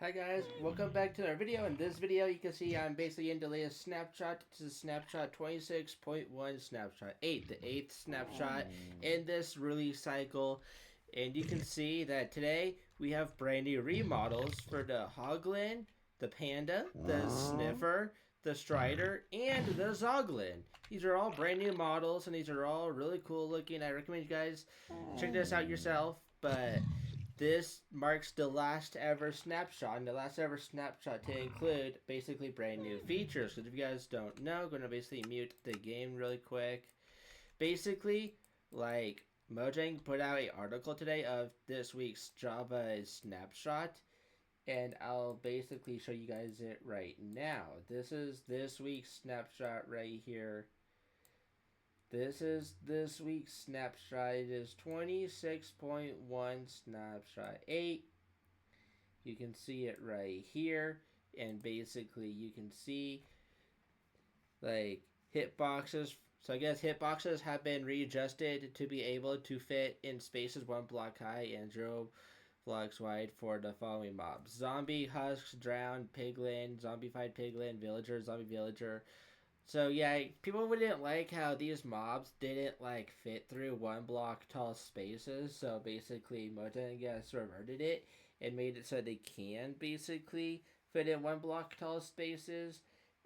Hi guys, welcome back to our video. In this video you can see I'm basically in the latest snapshot. This is snapshot 26.1 snapshot 8, the 8th snapshot in this release cycle. And you can see that today we have brand new remodels for the Hoglin, the Panda, the Sniffer, the Strider, and the Zoglin. These are all brand new models and these are all really cool looking. I recommend you guys check this out yourself, but this marks the last ever snapshot, and the last ever snapshot to include basically brand new features. Because if you guys don't know, I'm going to basically mute the game really quick. Basically, like, Mojang put out an article today of this week's Java snapshot, and I'll basically show you guys it right now. This is this week's snapshot right here. This is this week's snapshot. It is 26.1 snapshot 8. You can see it right here. And basically you can see like hitboxes. So I guess hitboxes have been readjusted to be able to fit in spaces 1 block high and 0 blocks wide for the following mobs: Zombie, Husks, Drowned, Piglin, Zombified Piglin, Villager, Zombie Villager. So yeah, people didn't like how these mobs didn't like fit through 1 block tall spaces. So basically, Mojang reverted it and made it so they can basically fit in 1 block tall spaces.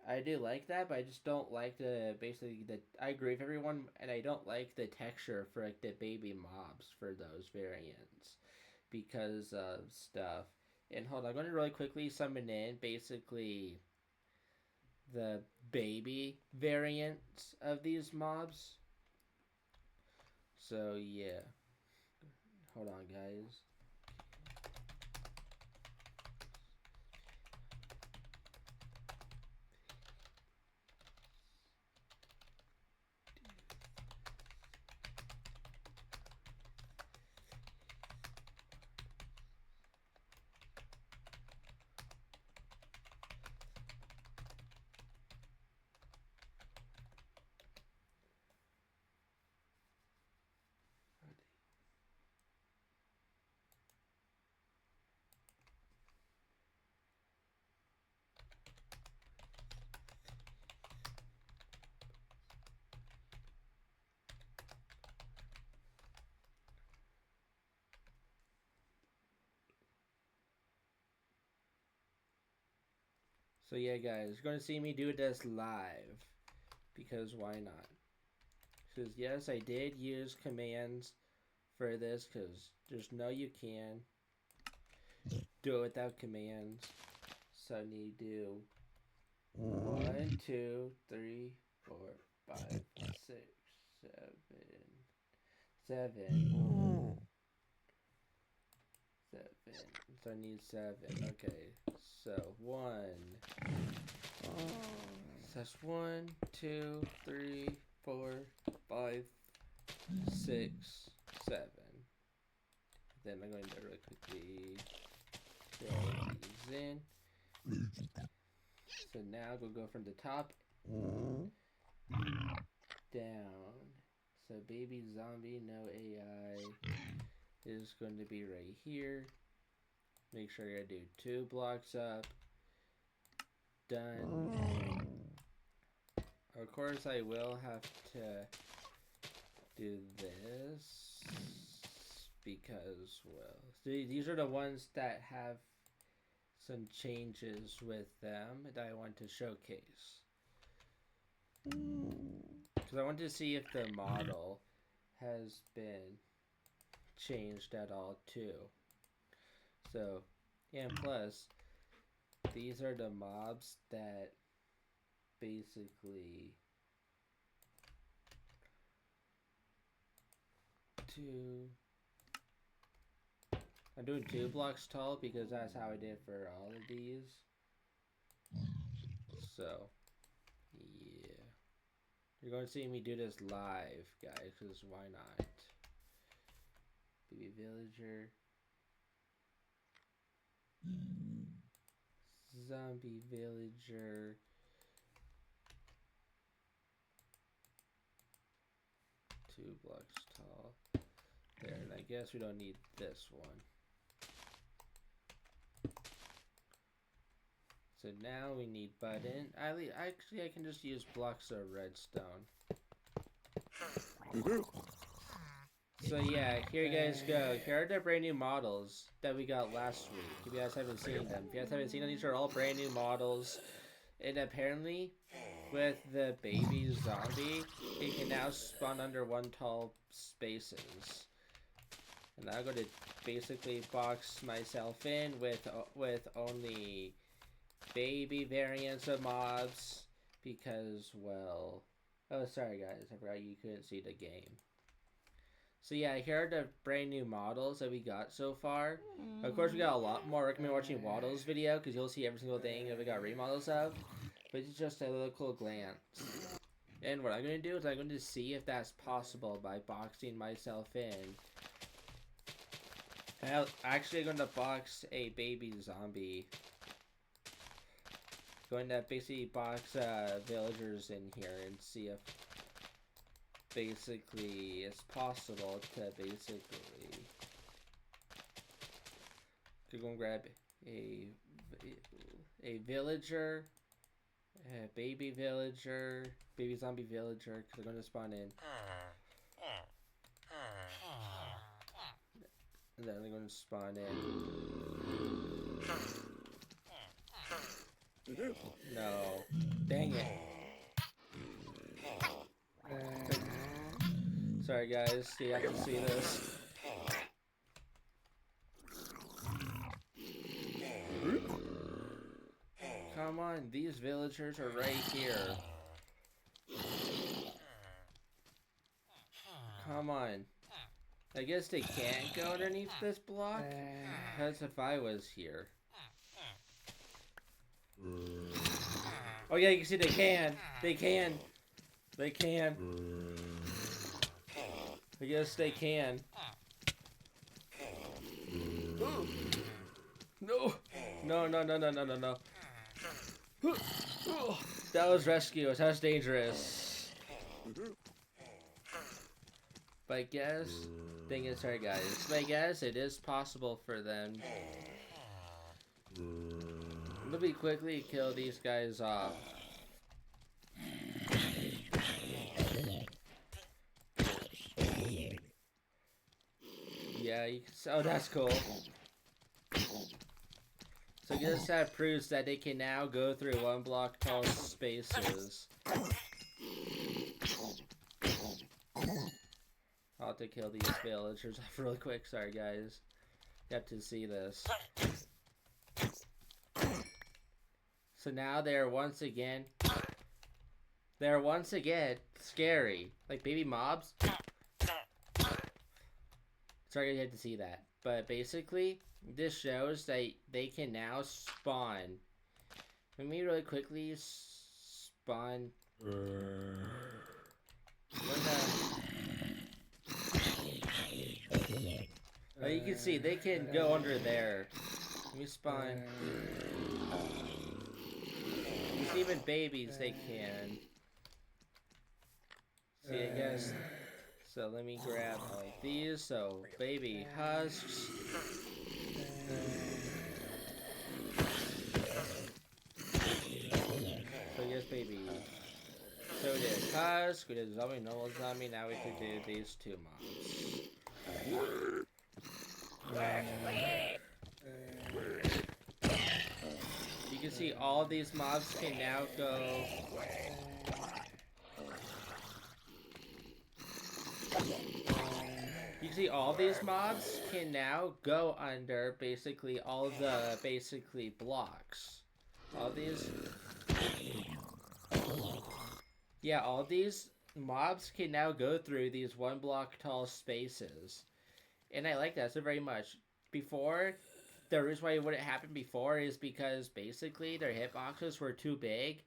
I do like that, but I just don't like I agree with everyone, and I don't like the texture for like the baby mobs for those variants because of stuff. And hold on, I'm going to really quickly summon in basically the baby variants of these mobs. So yeah, hold on guys. So yeah guys, you're going to see me do this live because why not? Because yes, I did use commands for this because there's no you can do it without commands. So I need to do 1, 2, 3, 4, 5, 6, 7, 7. So I need 7. Okay. So 1. So that's 1, 2, 3, 4, 5, 6, 7. Then I'm going to really quickly throw these in. So now we'll go from the top down. So baby zombie, no AI, is going to be right here. Make sure I do 2 blocks up. Done. Of course I will have to do this because, well, these are the ones that have some changes with them that I want to showcase. Because I want to see if the model has been changed at all too. So, and plus, these are the mobs that basically I'm doing 2 blocks tall because that's how I did for all of these. So, yeah. You're going to see me do this live, guys, because why not? Baby Villager. Zombie Villager. Two blocks tall. There, and I guess we don't need this one. So now we need button. Actually, I can just use blocks of redstone. So yeah, here you guys go. Here are the brand new models that we got last week. If you guys haven't seen them. If you guys haven't seen them, these are all brand new models. And apparently, with the baby zombie, it can now spawn under one tall spaces. And I'm going to basically box myself in with only baby variants of mobs. Because, well... Oh, sorry guys, I forgot you couldn't see the game. So yeah, here are the brand new models that we got so far. Of course, we got a lot more. I recommend watching Waddle's video because you'll see every single thing that we got remodels of. But it's just a little glance. And what I'm going to do is I'm going to see if that's possible by boxing myself in. And I'm actually going to box a baby zombie. Going to basically box villagers in here and see if basically it's possible to basically go and grab a villager, a baby villager, baby zombie villager, because they're going to spawn in. And then they're going to spawn in. No. Dang it. Sorry guys, you have to see this. Come on, these villagers are right here. Come on. I guess they can't go underneath this block? Because if I was here. Oh yeah, you can see they can. They can. They can. I guess they can. No. No, no, no, no, no, no, no. That was rescue. That was dangerous. But I guess... Thing is, sorry guys. But I guess it is possible for them. Let me quickly kill these guys off. Yeah, you can, oh, that's cool. So I guess that proves that they can now go through one block tall spaces. I'll have to kill these villagers off really quick. Sorry, guys. You have to see this. So now they're once again scary. Like baby mobs. Sorry you had to see that. But basically, this shows that they can now spawn. Let me really quickly spawn. Oh, you can see they can go under there. Let me spawn. You see, even babies they can. See, I guess. So let me grab like these. So baby husks. So yes, baby. So we did husk. We did zombie, normal zombie. Now we can do these two mobs. You can see all these mobs can now go. You can see all these mobs can now go under basically all the blocks. All these. Yeah, all these mobs can now go through these one block tall spaces. And I like that so very much. Before, the reason why it wouldn't happen before is because basically their hitboxes were too big,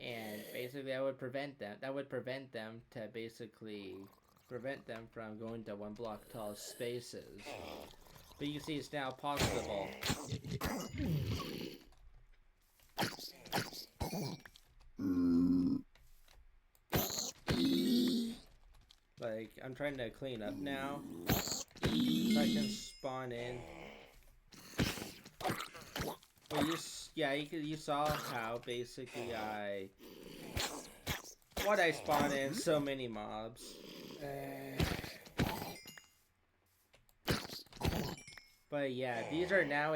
and basically that would prevent them. That would prevent them to basically prevent them from going to one block tall spaces. But you can see it's now possible. Like, I'm trying to clean up now. So I can spawn in. Oh you saw how basically I spawned in so many mobs. But yeah, these are now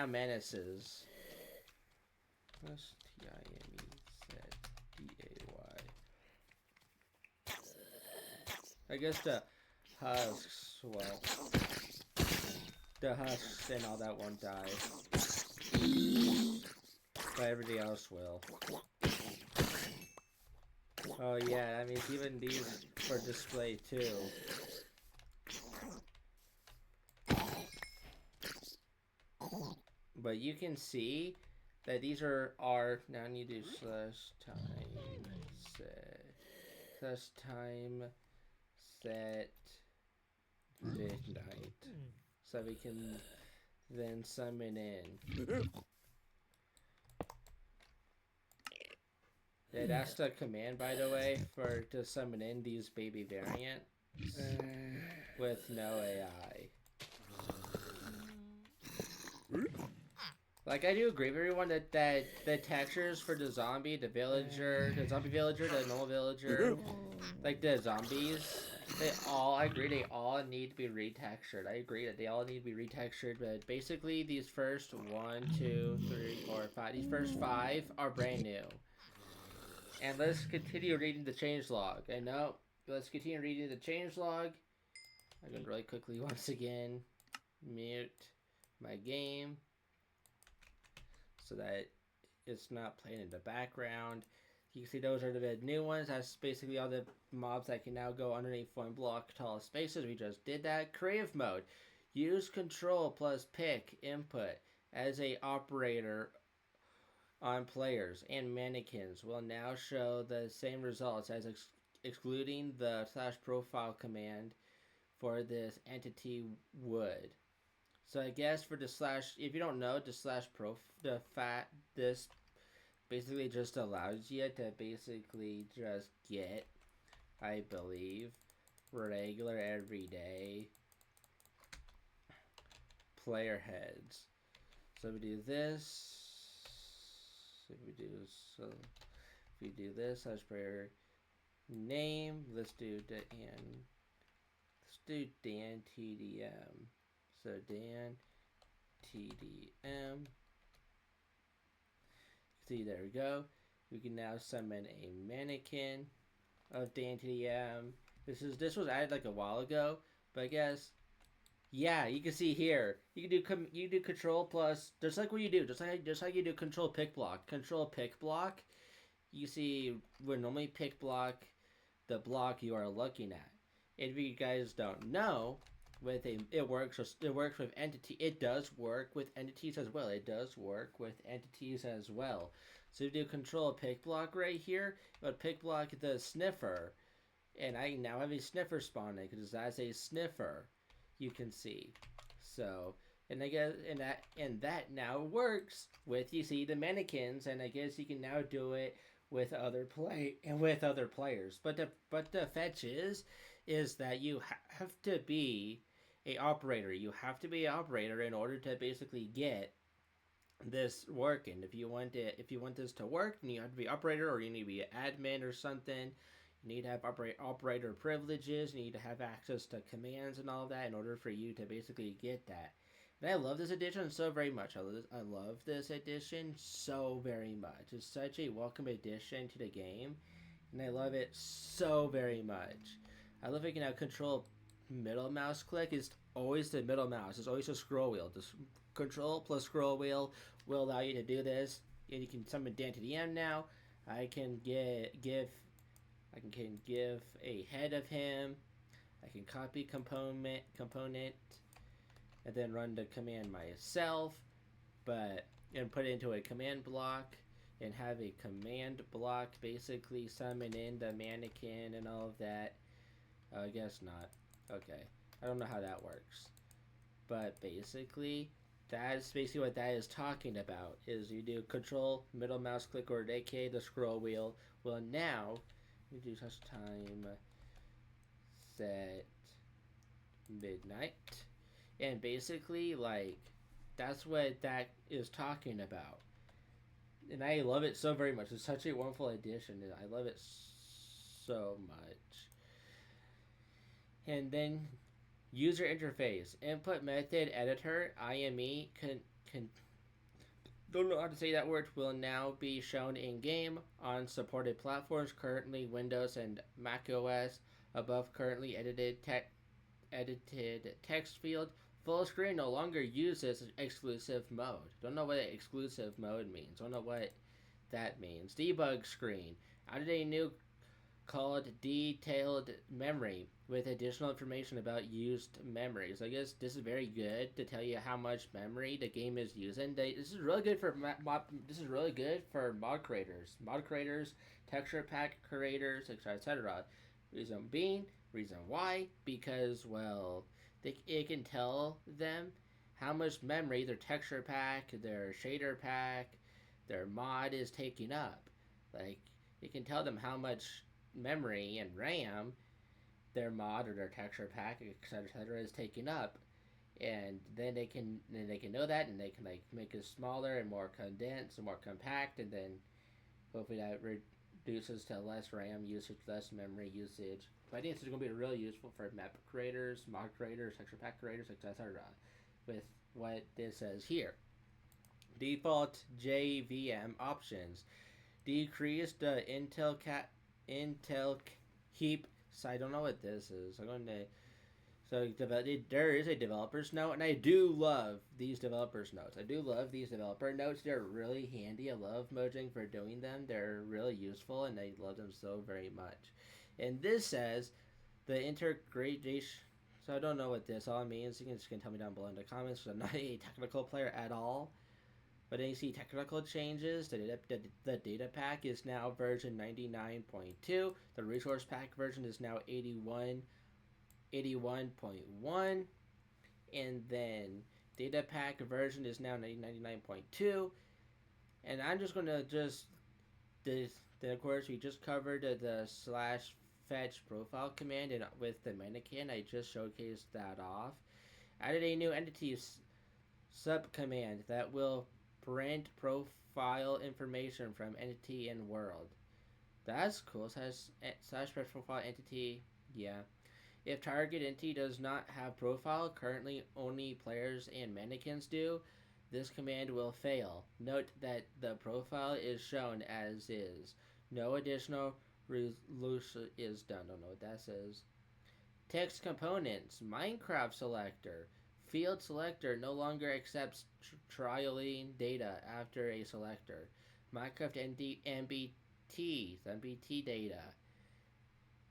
menaces. I guess the husks, well, the husks and all that won't die, but everything else will. Oh yeah, I mean even these for display too. But you can see that these are now I need to do /time set midnight, so we can then summon in. Yeah, that's the command, by the way, to summon in these baby variants with no AI. Like, I do agree with everyone that the textures for the zombie villager, the normal villager, like the zombies, I agree, they all need to be retextured. I agree that they all need to be retextured, but basically these first 1, 2, 3, 4, 5, these first 5 are brand new. And let's continue reading the changelog. And no, let's continue reading the changelog. I'm going to really quickly once again mute my game so that it's not playing in the background. You can see those are the new ones. That's basically all the mobs that can now go underneath 1 block tall spaces. We just did that. Creative mode. Use control plus pick input as a operator on players and mannequins will now show the same results as excluding the /profile command for this entity would. So I guess for the if you don't know, this basically just allows you to basically just get, I believe, regular everyday player heads. So we do this. If we do this as player name, let's do Dan TDM. So Dan TDM. See, there we go. We can now summon a mannequin of Dan TDM. This was added like a while ago, but I guess, yeah, you can see here. You do control plus, just like what you do, just like you do control pick block. Control pick block. You see where normally pick block the block you are looking at. If you guys don't know, it works with entity. It does work with entities as well. So you do control pick block right here, but pick block the sniffer, and I now have a sniffer spawning because that's a sniffer. You can see. So, and I guess that now works with, you see, the mannequins, and I guess you can now do it with other players. But the fetch is that you have to be a operator. You have to be an operator in order to basically get this working. If you want this to work, then you have to be operator, or you need to be an admin or something. You need to have operator privileges. You need to have access to commands and all that in order for you to basically get that. And I love this edition so very much. I love this edition so very much. It's such a welcome addition to the game, and I love it so very much. I love it. You can now control middle mouse click. It's always the middle mouse. It's always a scroll wheel. This control plus scroll wheel will allow you to do this. And you can summon Dan to the end now. I can give a head of him. I can copy component and then run the command myself, and put it into a command block and have a command block basically summon in the mannequin and all of that. I guess not. Okay. I don't know how that works. But basically, that's basically what that is talking about, is you do control, middle mouse click, or aka the scroll wheel. Well, now we do such time set midnight, and basically, like, That's what that is talking about. And I love it so very much. It's such a wonderful addition, and I love it so much. And then user interface, input method editor, IME, don't know how to say that word, will now be shown in game on supported platforms, currently Windows and Mac OS. Above currently edited text field. Full screen no longer uses exclusive mode. Don't know what exclusive mode means. Don't know what that means. Debug screen. Added a new called detailed memory with additional information about used memories. I guess this is very good to tell you how much memory the game is using. This is really good for mod creators, texture pack creators, etc., etc. Reason why, because well, it can tell them how much memory their texture pack, their shader pack, their mod is taking up. Like it can tell them how much memory and RAM their mod or their texture pack, etc., is taking up, and then they can know that, and they can like make it smaller and more condensed and more compact, and then hopefully that reduces to less RAM usage, less memory usage. But I think this is going to be really useful for map creators, mod creators, texture pack creators, etc. With what this says here. Default JVM options. Decrease the Intel heap. So I don't know what this is. I'm going to. So there is a developer's note, and I do love these developer's notes. I do love these developer notes. They're really handy. I love Mojang for doing them. They're really useful, and I love them so very much. And this says the integration. So I don't know what this all means. You can just tell me down below in the comments. I'm not a technical player at all. But then you see technical changes. The data pack is now version 99.2. The resource pack version is now 81.1. And then data pack version is now 99.2. And I'm just going to then of course we just covered the slash fetch profile command, and with the mannequin I just showcased that off. Added a new entity sub command that will print profile information from entity and world. That's cool. Slash print profile entity. Yeah. If target entity does not have profile, currently only players and mannequins do, this command will fail. Note that the profile is shown as is. No additional resolution is done. Don't know what that says. Text components. Minecraft selector. Field selector no longer accepts trialing data after a selector. Minecraft MBT data.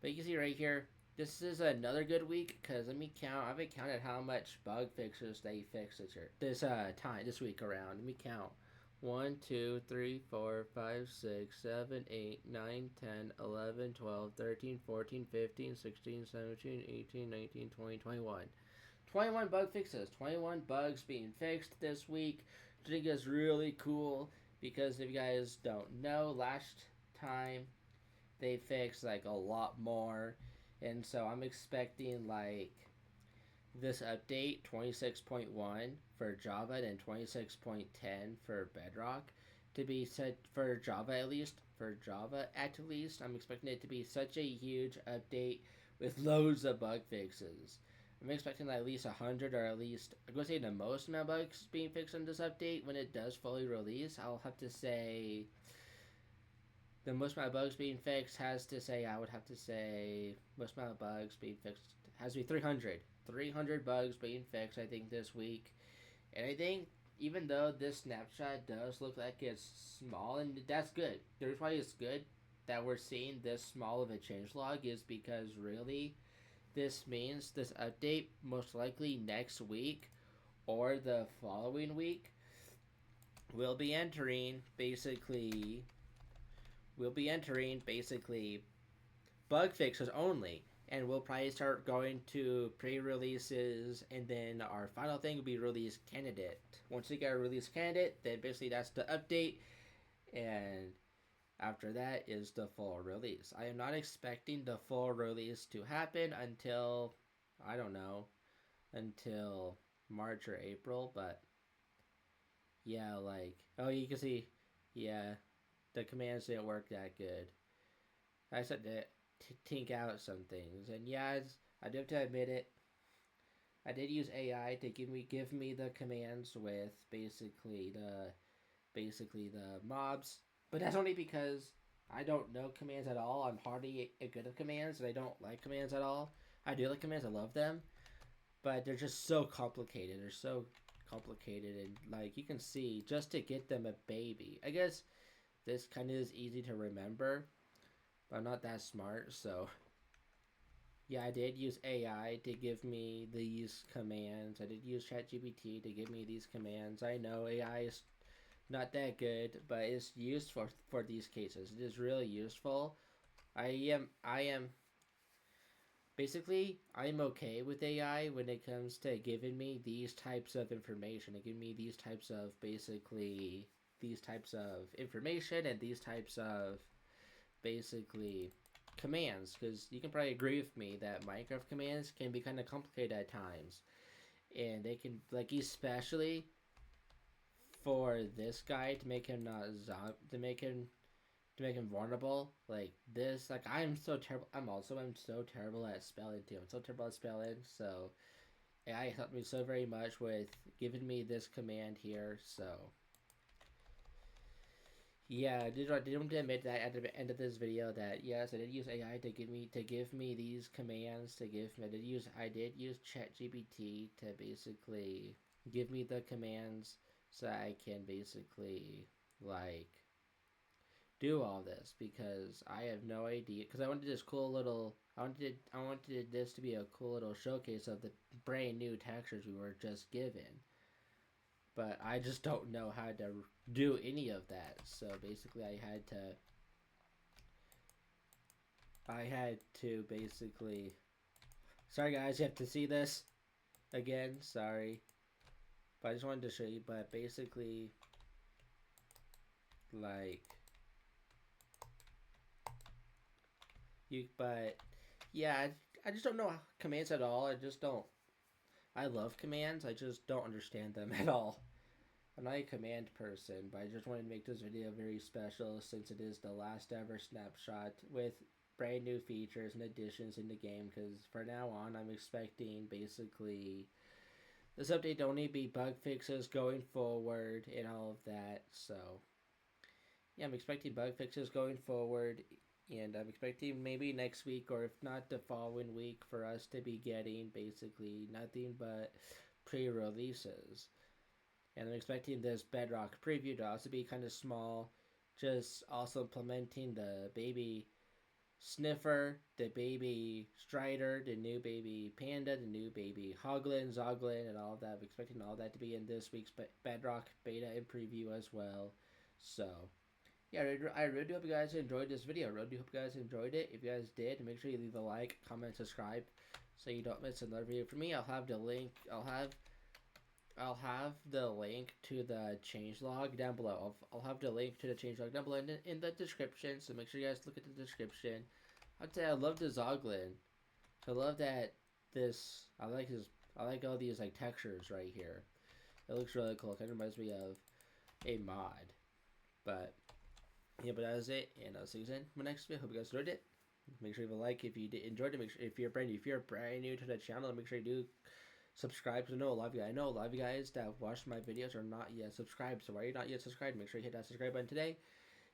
But you can see right here, this is another good week because let me count. I haven't counted how much bug fixes they fixed this week around. Let me count. 1, 2, 3, 4, 5, 6, 7, 8, 9, 10, 11, 12, 13, 14, 15, 16, 17, 18, 19, 20, 21. 21 bug fixes. 21 bugs being fixed this week. I think is really cool because if you guys don't know, last time they fixed like a lot more. And so I'm expecting like this update 26.1 for Java and 26.10 for Bedrock to be set for Java at least. For Java at least, I'm expecting it to be such a huge update with loads of bug fixes. I'm expecting at least 100 or at least, I'm going to say the most amount of bugs being fixed in this update when it does fully release. I'll have to say the most amount of bugs being fixed I would have to say most amount of bugs being fixed has to be 300. 300 bugs being fixed, I think, this week. And I think even though this snapshot does look like it's small, and that's good. The reason why it's good that we're seeing this small of a changelog is because really this means this update most likely next week or the following week we'll be entering basically bug fixes only, and we'll probably start going to pre-releases, and then our final thing will be release candidate. Once we get a release candidate, then basically that's the update, and after that is the full release. I am not expecting the full release to happen until, I don't know, until March or April, but yeah, like, oh, you can see, yeah, the commands didn't work that good. I just had to think out some things, and yeah, I do have to admit it. I did use AI to give me the commands with basically the mobs, but that's only because I don't know commands at all. I'm hardly good at commands, and I don't like commands at all. I do like commands, I love them, but they're just so complicated. They're so complicated, and like you can see, just to get them a baby. I guess this kind of is easy to remember, but I'm not that smart, so yeah, I did use AI to give me these commands. I did use ChatGPT to give me these commands. I know AI is not that good, but it's used for these cases. It is really useful. I am basically I'm okay with AI when it comes to giving me these types of information. It giving me these types of information and these types of basically commands, because you can probably agree with me that Minecraft commands can be kind of complicated at times, and they can, like, especially for this guy to make him not to make him vulnerable like this. Like, I'm so terrible at spelling too. I'm so terrible at spelling, so AI helped me so very much with giving me this command here. So yeah, I did want to admit that at the end of this video that yes, I did use AI to give me these commands. I did use ChatGPT to basically give me the commands so I can basically, like, do all this, because I have no idea. Because I wanted this to be a cool little showcase of the brand new textures we were just given, but I just don't know how to do any of that. So basically, I had to basically. Sorry, guys, you have to see this again. Sorry, but I just wanted to show you. But basically, like, but yeah, I just don't know commands at all. I just don't. I love commands. I just don't understand them at all. I'm not a command person, but I just wanted to make this video very special since it is the last ever snapshot with brand new features and additions in the game. Because for now on, I'm expecting basically this update to only be bug fixes going forward and all of that. So yeah, I'm expecting bug fixes going forward, and I'm expecting maybe next week, or if not the following week, for us to be getting basically nothing but pre-releases. And I'm expecting this Bedrock preview to also be kind of small, just also implementing the baby Sniffer, the baby Strider, the new baby Panda, the new baby Hoglin, Zoglin, and all of that. I'm expecting all that to be in this week's Bedrock beta and preview as well. So yeah, I really do hope you guys enjoyed this video. I really do hope you guys enjoyed it. If you guys did, make sure you leave a like, comment, subscribe, so you don't miss another video from me. I'll have the link. I'll have the link to the changelog down below. I'll have the link to the changelog down below in the description. So make sure you guys look at the description. I'd say I love the Zoglin. I love that this. I like all these like textures right here. It looks really cool. It kind of reminds me of a mod, but. Yeah, but that was it, and I'll see you in my next video. Hope you guys enjoyed it. Make sure you leave a like if you enjoyed it. Make sure if you're brand new to the channel, make sure you do subscribe. Because I know a lot of you guys that watch my videos are not yet subscribed. So why are you not yet subscribed? Make sure you hit that subscribe button today.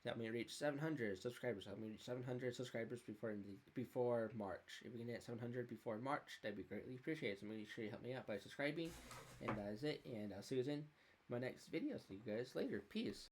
That may reach 700 subscribers. Help me reach 700 subscribers before March. If we can hit 700 before March, that'd be greatly appreciated. So make sure you help me out by subscribing. And that is it. And I'll see you in my next video. See you guys later. Peace.